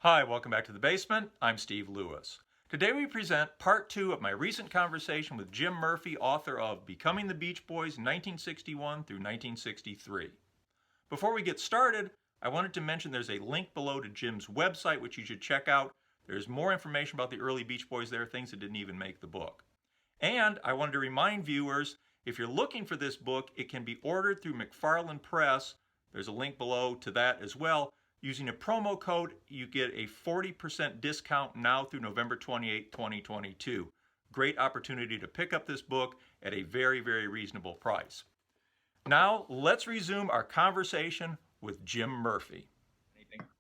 Hi, welcome back to the basement. I'm Steve Lewis. Today we present part two of my recent conversation with Jim Murphy, author of Becoming the Beach Boys 1961 through 1963. Before we get started, I wanted to mention there's a link below to Jim's website which you should check out. There's more information about the early Beach Boys there, things that didn't even make the book. And I wanted to remind viewers, if you're looking for this book, it can be ordered through McFarland Press. There's a link below to that as well. Using a promo code, you get a 40% discount now through November 28, 2022. Great opportunity to pick up this book at a very, very reasonable price. Now, let's resume our conversation with Jim Murphy.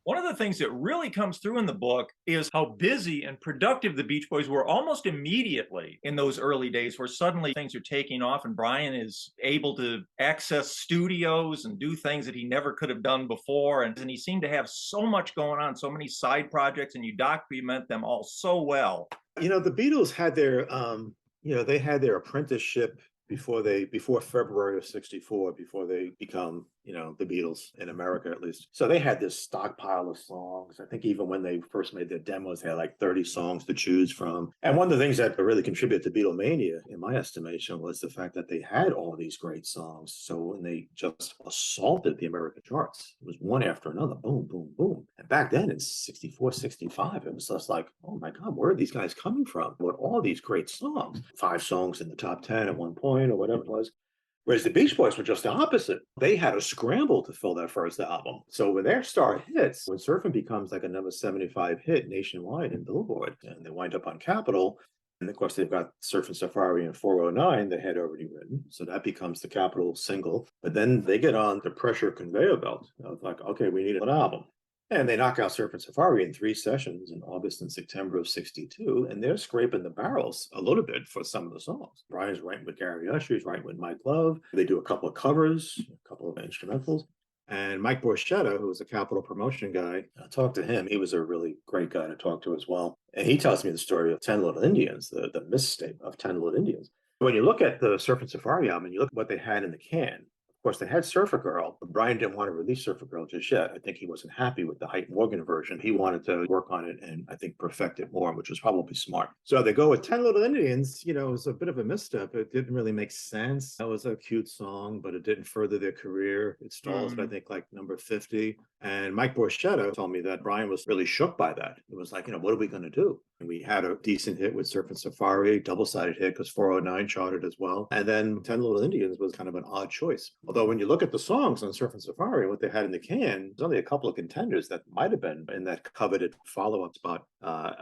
One of the things that really comes through in the book is how busy and productive the Beach Boys were almost immediately in those early days, where suddenly things are taking off and Brian is able to access studios and do things that he never could have done before. And he seemed to have so much going on, so many side projects, and you document them all so well. The Beatles had they had their apprenticeship before February of '64, before they become the Beatles in America, at least. So they had this stockpile of songs. I think even when they first made their demos, they had like 30 songs to choose from. And one of the things that really contributed to Beatlemania, in my estimation, was the fact that they had all these great songs. So when they just assaulted the American charts, it was one after another, boom, boom, boom. And back then in '64, '65, it was just like, oh my God, where are these guys coming from with all these great songs? 5 songs in the top 10 at one point or whatever it was. Whereas the Beach Boys were just the opposite. They had a scramble to fill their first album. So when their star hits, when Surfing becomes like a number 75 hit nationwide in Billboard, and they wind up on Capitol, and of course they've got Surfing Safari and 409 they had already written. So that becomes the Capitol single. But then they get on the pressure conveyor belt of like, okay, we need an album. And they knock out Surfing Safari in 3 sessions in August and September of '62, and they're scraping the barrels a little bit for some of the songs. Brian's writing with Gary Usher, he's writing with Mike Love. They do a couple of covers, a couple of instrumentals. And Mike Borchetta, who was a Capitol promotion guy, I talked to him. He was a really great guy to talk to as well. And he tells me the story of 10 Little Indians, the misstep of 10 Little Indians. When you look at the Surfing Safari album and you look at what they had in the can, of course, they had Surfer Girl, but Brian didn't want to release Surfer Girl just yet. I think he wasn't happy with the Hype Morgan version. He wanted to work on it and I think perfect it more, which was probably smart. So they go with 10 Little Indians. It was a bit of a misstep. It didn't really make sense. That was a cute song, but it didn't further their career. It stalls at, I think, like number 50. And Mike Borchetta told me that Brian was really shook by that. It was like, what are we going to do? And we had a decent hit with Surfing Safari, double-sided hit because 409 charted as well. And then 10 Little Indians was kind of an odd choice. Although when you look at the songs on Surfing Safari, what they had in the can, there's only a couple of contenders that might have been in that coveted follow-up spot.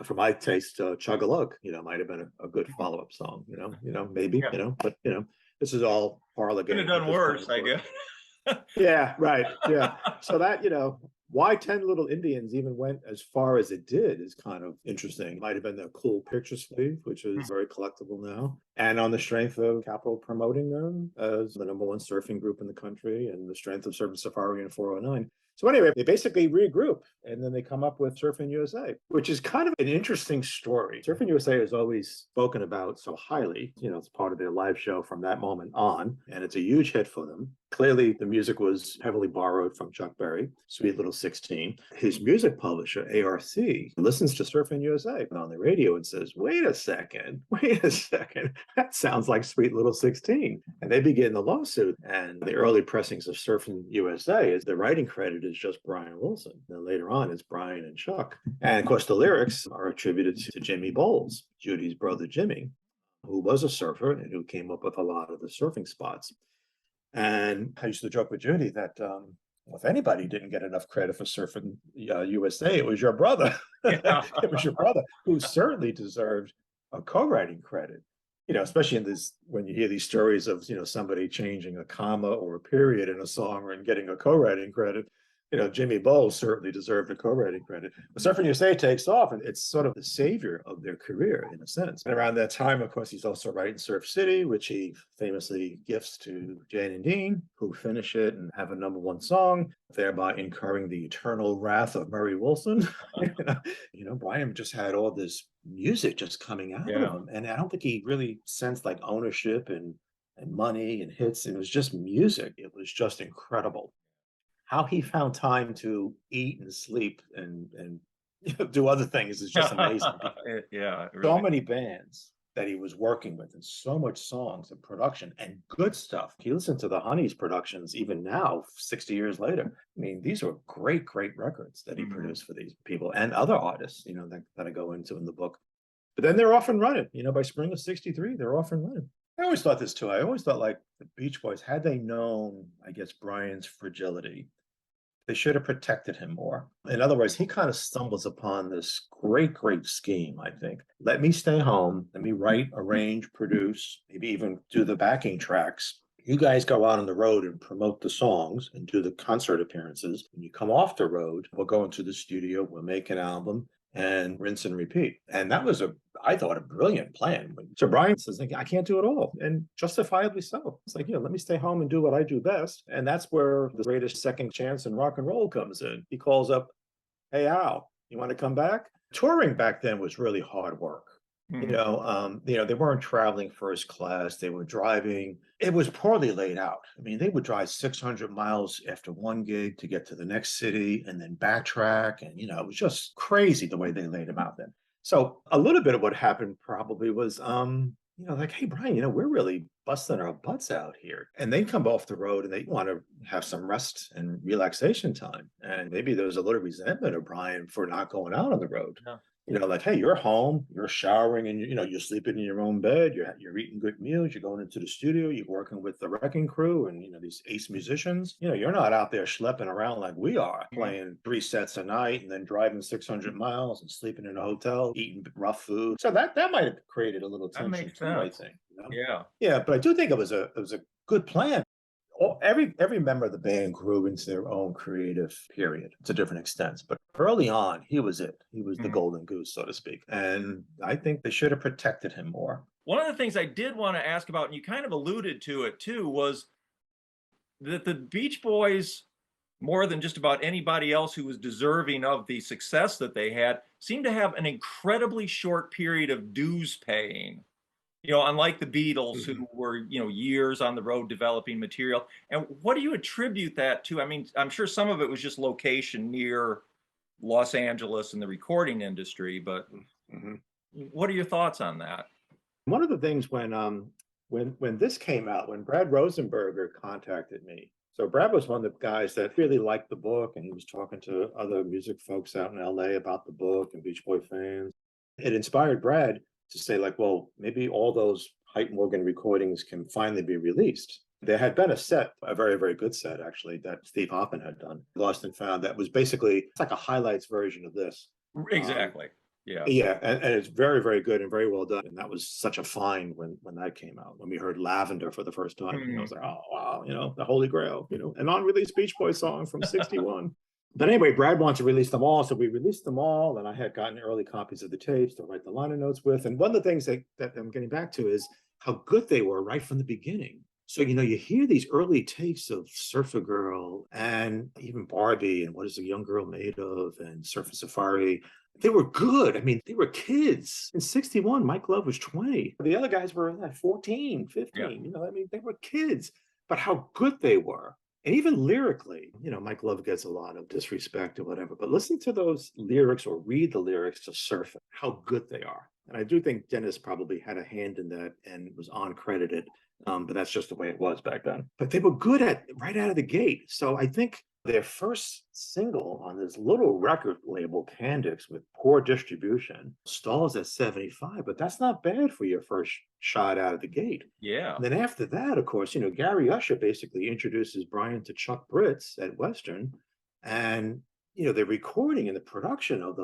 For my taste, Chug-a-Lug, might have been a good follow-up song, maybe, Yeah. but, this is all parlor game. Could have done worse, I guess. Yeah, right. Yeah. So that, why 10 Little Indians even went as far as it did is kind of interesting. Might have been the cool picture sleeve, which is very collectible now. And on the strength of Capitol promoting them as the number 1 surfing group in the country and the strength of Surfing Safari and 409. So anyway, they basically regroup and then they come up with Surfing USA, which is kind of an interesting story. Surfing USA is always spoken about so highly. It's part of their live show from that moment on, and it's a huge hit for them. Clearly, the music was heavily borrowed from Chuck Berry, Sweet Little 16. His music publisher, ARC, listens to Surfing USA on the radio and says, wait a second, that sounds like Sweet Little 16. And they begin the lawsuit. And the early pressings of Surfing USA is the writing credit is just Brian Wilson. Then later on, it's Brian and Chuck. And of course, the lyrics are attributed to Jimmy Bowles, Judy's brother Jimmy, who was a surfer and who came up with a lot of the surfing spots. And I used to joke with Judy that if anybody didn't get enough credit for Surfing USA, it was your brother. Yeah. It was your brother who certainly deserved a co-writing credit. Especially in this, when you hear these stories of, somebody changing a comma or a period in a song and getting a co-writing credit. Jimmy Bowles certainly deserved a co-writing credit. But Surfing USA takes off, and it's sort of the savior of their career in a sense. And around that time, of course, he's also writing Surf City, which he famously gifts to Jane and Dean, who finish it and have a number 1 song, thereby incurring the eternal wrath of Murray Wilson. Brian just had all this music just coming out of him, and I don't think he really sensed like ownership and money and hits. It was just music. It was just incredible how he found time to eat and sleep and do other things is just amazing. Yeah, it So really. many bands that he was working with and so much songs and production and good stuff. You listen to the Honey's productions even now, 60 years later. I mean, these are great, great records that he Mhm. produced for these people and other artists, that I go into in the book. But then they're off and running. By spring of 63, they're off and running. I always thought this too. I always thought like the Beach Boys, had they known, I guess, Brian's fragility, they should have protected him more. In other words, he kind of stumbles upon this great, great scheme, I think. Let me stay home. Let me write, arrange, produce, maybe even do the backing tracks. You guys go out on the road and promote the songs and do the concert appearances. When you come off the road, we'll go into the studio, we'll make an album and rinse and repeat. And that was I thought, a brilliant plan. So Brian says, like, I can't do it all, and justifiably so. It's like, let me stay home and do what I do best. And that's where the greatest second chance in rock and roll comes in. He calls up, hey, Al, you want to come back? Touring back then was really hard work. Mhm. They weren't traveling first class. They were driving. It was poorly laid out. I mean, they would drive 600 miles after one gig to get to the next city and then backtrack. And, it was just crazy the way they laid them out then. So a little bit of what happened probably was, like, hey, Brian, we're really busting our butts out here. And they come off the road and they want to have some rest and relaxation time. And maybe there was a little resentment of Brian for not going out on the road. Yeah. Like, hey, you're home, you're showering, and you're sleeping in your own bed, you're eating good meals, you're going into the studio, you're working with the wrecking crew and these ace musicians. You're not out there schlepping around like we are, Mhm. playing 3 sets a night and then driving 600 miles and sleeping in a hotel, eating rough food. So that might have created a little That tension makes too, I sense. think. Yeah. Yeah, but I do think it was a good plan. Every member of the band grew into their own creative period to different extents, but early on he was it. He was the Mhm. golden goose, so to speak, and I think they should have protected him more. One of the things I did want to ask about, and you kind of alluded to it too, was that the Beach Boys, more than just about anybody else who was deserving of the success that they had, seemed to have an incredibly short period of dues paying. Unlike the Beatles, who Mhm. were, years on the road developing material. And what do you attribute that to? I mean, I'm sure some of it was just location near Los Angeles and the recording industry, but Mhm. what are your thoughts on that? One of the things when this came out, when Brad Rosenberger contacted me. So Brad was one of the guys that really liked the book, and he was talking to other music folks out in LA about the book and Beach Boy fans. It inspired Brad to say, like, well, maybe all those Hype Morgan recordings can finally be released. There had been a set, a very, very good set actually, that Steve Hoffman had done, Lost and Found, that was basically, it's like a highlights version of this. Um, Exactly. Yeah. yeah, and it's very, very good and very well done. And that was such a find when that came out. When we heard Lavender for the first time, I was Mhm. like, oh wow, the Holy Grail, an unreleased Beach Boys song from '61. But anyway, Brad wanted to release them all, so we released them all, and I had gotten early copies of the tapes to write the liner notes with. And one of the things that I'm getting back to is how good they were right from the beginning. So you hear these early takes of Surfer Girl and even Barbie and What Is a Young Girl Made Of and Surfer Safari. They were good. I mean, they were kids. In '61, Mike Love was 20. The other guys were like 14, Yeah. 15. I mean, they were kids, but how good they were. And even lyrically, Mike Love gets a lot of disrespect or whatever, but listen to those lyrics or read the lyrics to Surf, how good they are. And I do think Dennis probably had a hand in that and was uncredited, but that's just the way it was back then. But they were good at right out of the gate. So I think their first single on this little record label, Candix, with poor distribution, stalls at 75, but that's not bad for your first shot out of the gate. Yeah. And then after that, of course, Gary Usher basically introduces Brian to Chuck Britz at Western. And, the recording and the production of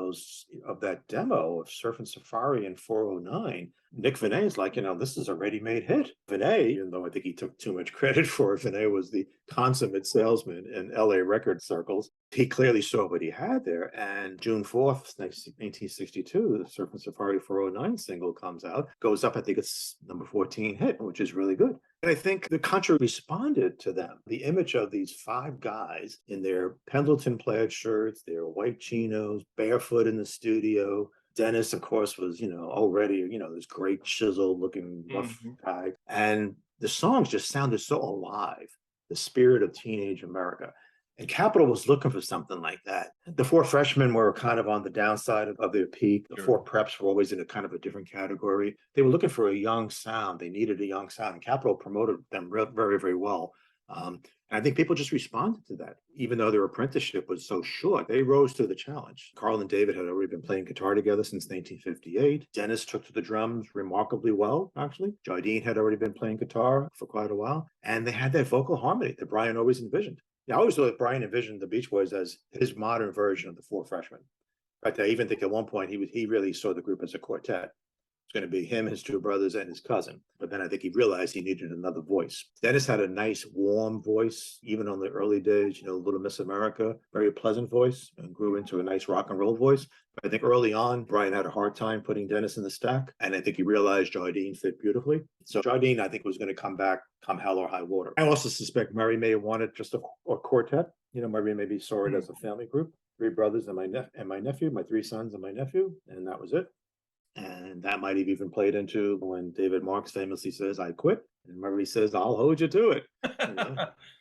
that demo of Surfing Safari in 409, Nick Venet is like, this is a ready-made hit. Venet, even though I think he took too much credit for it, Venet was the consummate salesman in LA record circles. He clearly saw what he had there. And June 4th, 1962, the Surfing Safari 409 single comes out, goes up, I think it's number 14 hit, which is really good. And I think the country responded to them. The image of these five guys in their Pendleton plaid shirts, their white chinos, barefoot in the studio. Dennis, of course, was, already, this great chisel looking rough Mhm. guy. And the songs just sounded so alive, the spirit of teenage America. And Capitol was looking for something like that. The four freshmen were kind of on the downside of their peak. The Sure. four preps were always in a kind of a different category. They were looking for a young sound. They needed a young sound, and Capitol promoted them very, very well. And I think people just responded to that, even though their apprenticeship was so short. They rose to the challenge. Carl and David had already been playing guitar together since 1958. Dennis took to the drums remarkably well, actually. Jardine had already been playing guitar for quite a while, and they had that vocal harmony that Brian always envisioned. Yeah, I always thought Brian envisioned the Beach Boys as his modern version of the Four Freshmen. Right? I even think at one point he really saw the group as a quartet. It's going to be him, his two brothers, and his cousin. But then I think he realized he needed another voice. Dennis had a nice, warm voice, even on the early days, Little Miss America, very pleasant voice, and grew into a nice rock and roll voice. But I think early on, Brian had a hard time putting Dennis in the stack. And I think he realized Jardine fit beautifully. So Jardine, I think, was going to come back come hell or high water. I also suspect Murray may have wanted just a quartet. Murray maybe saw it as a family group. Three brothers and my nephew, my three sons and my nephew, and that was it. And that might have even played into when David Marks famously says, "I quit." And Murray says, "I'll hold you to it."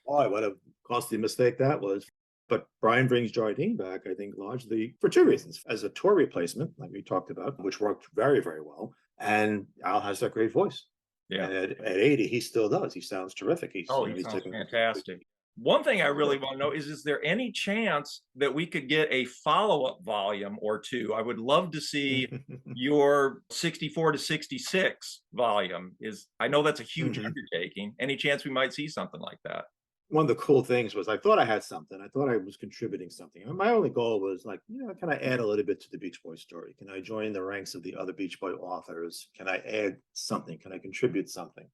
Boy, what a costly mistake that was. But Brian brings Jardine back, I think, largely for two reasons. As a tour replacement, like we talked about, which worked very, very well. And Al has that great voice. Yeah. And at 80, he still does. He sounds terrific. He sounds fantastic. One thing I really want to know is there any chance that we could get a follow-up volume or two? I would love to see your 64 to 66 volume. I know that's a huge undertaking. Any chance we might see something like that? One of the cool things was I thought I had something. I thought I was contributing something. And my only goal was like, can I add a little bit to the Beach Boy story? Can I join the ranks of the other Beach Boy authors? Can I add something? Can I contribute something?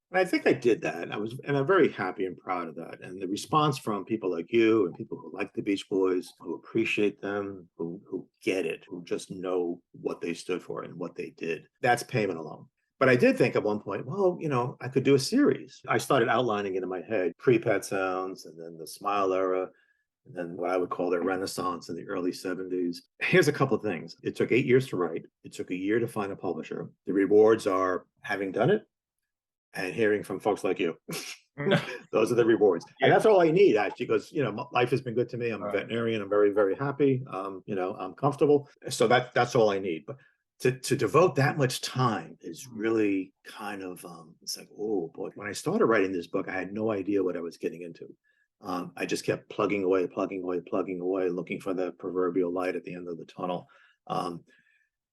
And I think I did that. And I'm very happy and proud of that. And the response from people like you and people who like the Beach Boys, who appreciate them, who get it, who just know what they stood for and what they did, that's payment alone. But I did think at one point, well, I could do a series. I started outlining it in my head, pre-Pet Sounds, and then the Smile era, and then what I would call the Renaissance in the early 70s. Here's a couple of things. It took 8 years to write. It took a year to find a publisher. The rewards are having done it and hearing from folks like you. Those are the rewards. Yeah. And that's all I need, actually, because, life has been good to me. I'm a veterinarian. I'm very, very happy. I'm comfortable. So that's all I need. But to devote that much time is really kind of, it's like, oh boy. When I started writing this book, I had no idea what I was getting into. I just kept plugging away, looking for the proverbial light at the end of the tunnel.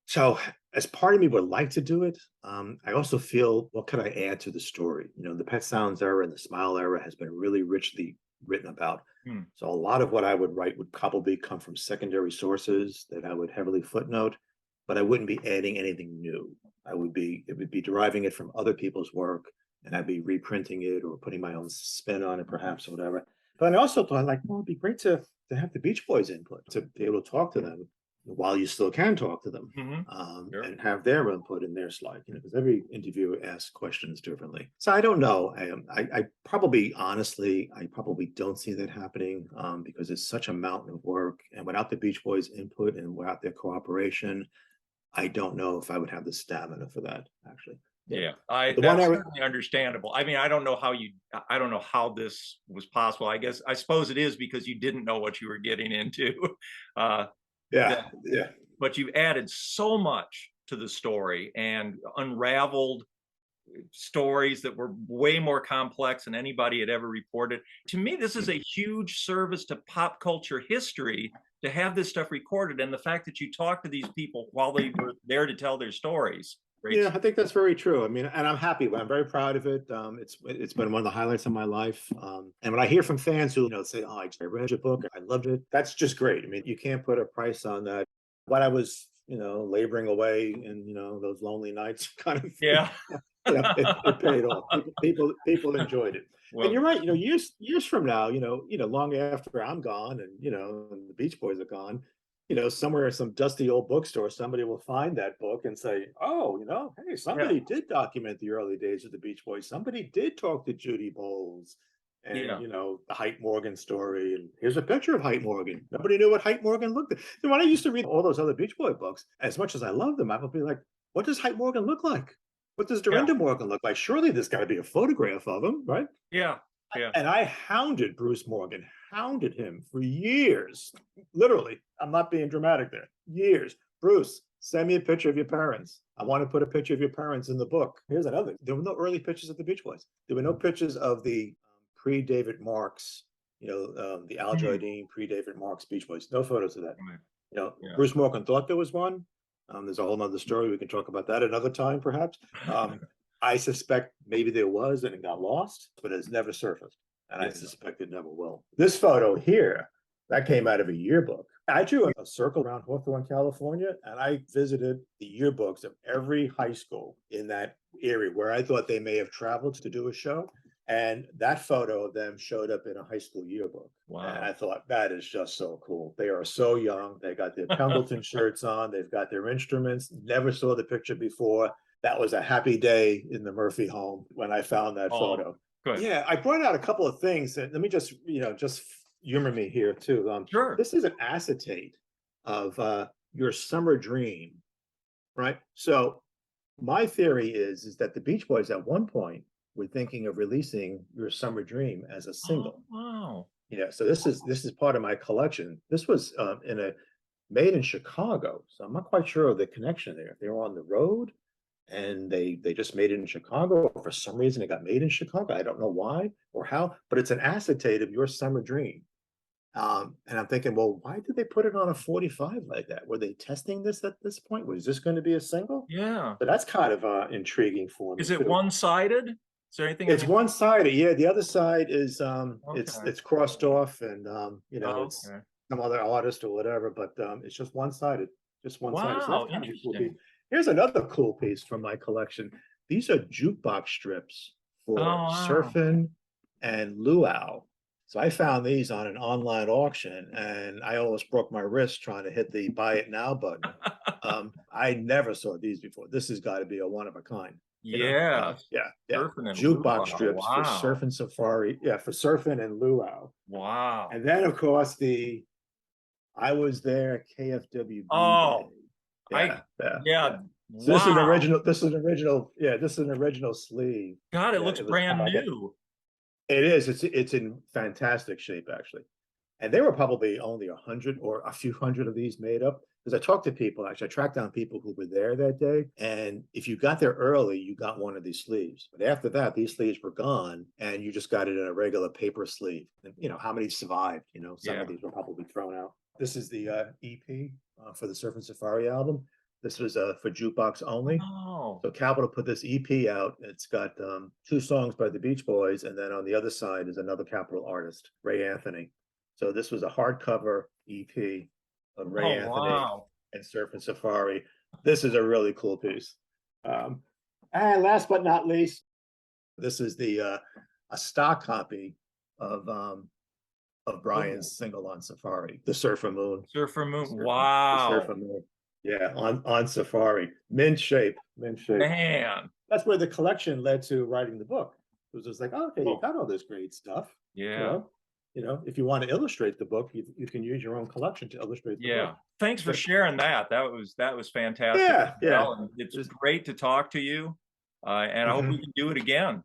So as part of me would like to do it, I also feel, what could I add to the story? The Pet Sounds era and the Smile era has been really richly written about. So a lot of what I would write would probably come from secondary sources that I would heavily footnote, but I wouldn't be adding anything new. It would be deriving it from other people's work, and I'd be reprinting it or putting my own spin on it, perhaps, or whatever. But I also thought, like, well, it'd be great to have the Beach Boys input, to be able to talk to them while you still can talk to them, Sure. and have their input in their slide, because every interviewer asks questions differently. So I don't know. I probably, honestly, I probably don't see that happening, because it's such a mountain of work. And without the Beach Boys input and without their cooperation, I don't know if I would have the stamina for that, actually. Yeah, that's certainly understandable. I mean, I don't know how this was possible. I suppose it is because you didn't know what you were getting into. Yeah. But you've added so much to the story and unraveled stories that were way more complex than anybody had ever reported. To me, this is a huge service to pop culture history to have this stuff recorded, and the fact that you talked to these people while they were there to tell their stories. Yeah, I think that's very true. I mean, and I'm happy. I'm very proud of it. It's been one of the highlights of my life. And when I hear from fans who say, "Oh, I read your book, I loved it," that's just great. I mean, you can't put a price on that. What I was, laboring away in, those lonely nights, kind of. Yeah. It paid off. People enjoyed it. Well, and you're right. Years from now, long after I'm gone, and and the Beach Boys are gone, somewhere in some dusty old bookstore, somebody will find that book and say, "Oh, hey, somebody did document the early days of the Beach Boys. Somebody did talk to Judy Bowles, and the Hype Morgan story. And here's a picture of Hype Morgan. Nobody knew what Hype Morgan looked like." And when I used to read all those other Beach Boy books, as much as I love them, I would be like, "What does Hype Morgan look like? What does Dorinda Morgan look like? Surely there's got to be a photograph of him, right?" Yeah. Yeah. And I hounded Bruce Morgan, hounded him for years. Literally, I'm not being dramatic there. Years. Bruce, send me a picture of your parents. I want to put a picture of your parents in the book. Here's another. There were no early pictures of the Beach Boys. There were no pictures of the pre-David Marks, the Al Mhm. Jardine pre-David Marks Beach Boys. No photos of that. Right. Yeah. Bruce Morgan thought there was one. There's a whole nother story. We can talk about that another time, perhaps. I suspect maybe there was and it got lost, but it's never surfaced. And I Yeah. suspect it never will. This photo here, that came out of a yearbook. I drew a circle around Hawthorne, California, and I visited the yearbooks of every high school in that area where I thought they may have traveled to do a show. And that photo of them showed up in a high school yearbook. And Wow. I thought, that is just so cool. They are so young. They got their Pendleton shirts on. They've got their instruments. Never saw the picture before. That was a happy day in the Murphy home when I found that Oh, photo. good. Yeah, I brought out a couple of things. Let me just, just humor me here too. Sure. This is an acetate of your summer dream, right? So my theory is that the Beach Boys at one point were thinking of releasing Your Summer Dream as a Oh, single. wow. Yeah, so this is part of my collection. This was made in Chicago, so I'm not quite sure of the connection there. If they were on the road and they just made it in Chicago, or for some reason it got made in Chicago. I don't know why or how, but it's an acetate of Your Summer Dream. And I'm thinking, well, why did they put it on a 45 like that? Were they testing this at this point? Was this going to be a single? Yeah. So that's kind of intriguing for me Is it too. one-sided? Is there anything on It's the? one-sided, yeah. The other side is Okay. it's crossed off, and it's Okay. some other artist or whatever, but it's just one-sided, just one-sided. So that's Wow, kind of a cool piece. interesting. Here's another cool piece from my collection. These are jukebox strips Oh, for wow. surfing and luau. So I found these on an online auction, and I almost broke my wrist trying to hit the buy it now button. I never saw these before. This has got to be a one of a kind. Yes. Yeah. Surfing and Jukebox luau. strips for Wow. surf and safari. Yeah, for surfing and luau. Wow. And then, of course, the I was there KFWB day. Oh, I, Yeah. yeah. So this is an Wow. original. This is an original. Yeah, this is an original sleeve. God, it Yeah, looks it was. brand new. It is. It's in fantastic shape, actually. And there were probably only 100 or a few hundred of these made up. Because I talked to people, actually, I tracked down people who were there that day. And if you got there early, you got one of these sleeves. But after that, these sleeves were gone, and you just got it in a regular paper sleeve. And how many survived? Some Yeah. of these were probably thrown out. This is the EP for the Surf and Safari album. This was for jukebox only. Oh, So Capitol put this EP out. It's got two songs by the Beach Boys, and then on the other side is another Capitol artist, Ray Anthony. So this was a hardcover EP of Ray oh, Anthony wow. and Surf and Safari. This is a really cool piece. And last but not least, this is the a stock copy of Oh, Brian's single on Safari, the Surfer Moon. Surfer Moon. The Surfer Wow. Moon. Yeah, on Safari. Mint shape, mint shape. Man. That's where the collection led to writing the book. It was just like, oh, okay, you Oh, got all this great stuff. You yeah. know, if you want to illustrate the book, you can use your own collection to illustrate the Yeah. book. Thanks for But sharing that. That was fantastic as yeah. well. And it's Just great to talk to you. And I hope we mhm. can do it again.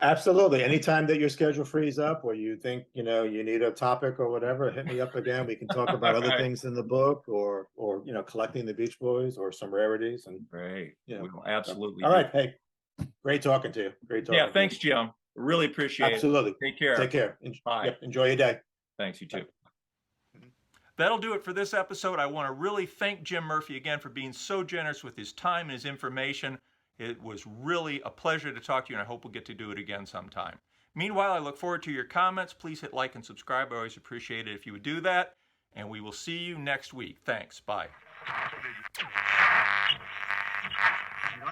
Absolutely. Anytime that your schedule frees up or you think, you need a topic or whatever, hit me up again. We can talk about All other right. things in the book or collecting the Beach Boys or some rarities and Great. you know. We'll So, absolutely all do. right. Hey, great talking to you. Great Yeah. talking to you. Thanks, Jim. Really appreciate it. Absolutely. Take Take care. care. Bye. Yep. Enjoy your day. Thanks, you too. That'll do it for this episode. I want to really thank Jim Murphy again for being so generous with his time and his information. It was really a pleasure to talk to you, and I hope we'll get to do it again sometime. Meanwhile, I look forward to your comments. Please hit like and subscribe. I always appreciate it if you would do that. And we will see you next week. Thanks. Bye.